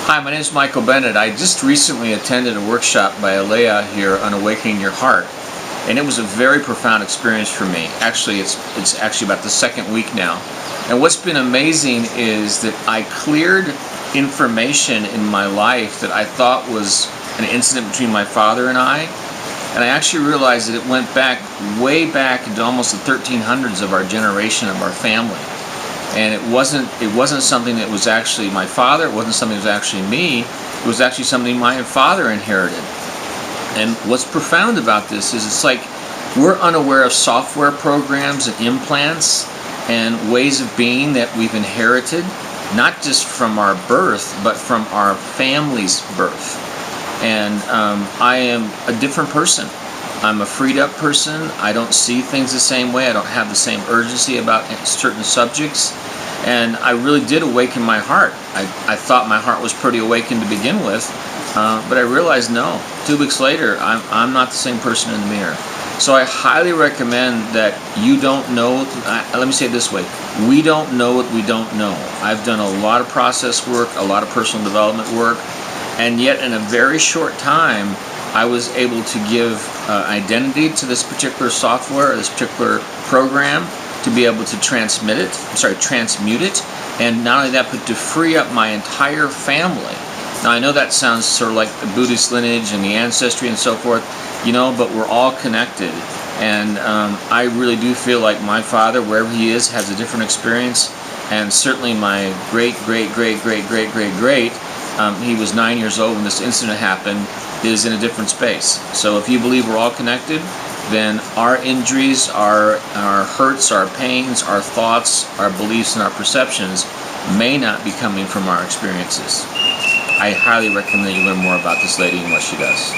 Hi, my name is Michael Bennett. I just recently attended a workshop by Alea here on Awakening Your Heart, and it was a very profound experience for me. Actually, it's actually about the second week now. And what's been amazing is that I cleared information in my life that I thought was an incident between my father and I actually realized that it went back, way back into almost the 1300s of our generation, of our family. And it wasn't something that was actually my father, it wasn't something that was actually me, it was actually something my father inherited. And what's profound about this is it's like we're unaware of software programs and implants and ways of being that we've inherited, not just from our birth, but from our family's birth. And I am a different person. I'm a freed up person. I don't see things the same way. I don't have the same urgency about certain subjects. And I really did awaken my heart. I thought my heart was pretty awakened to begin with, but I realized no. 2 weeks later, I'm not the same person in the mirror. So I highly recommend that you don't know, let me say it this way, we don't know what we don't know. I've done a lot of process work, a lot of personal development work, and yet in a very short time, I was able to give identity to this particular software, this particular program, to be able to transmute it, and not only that, but to free up my entire family. Now I know that sounds sort of like the Buddhist lineage and the ancestry and so forth, but we're all connected. And I really do feel like my father, wherever he is, has a different experience, and certainly my great, he was 9 years old when this incident happened, is in a different space. So if you believe we're all connected, then our injuries, our hurts, our pains, our thoughts, our beliefs, and our perceptions may not be coming from our experiences. I highly recommend that you learn more about this lady and what she does.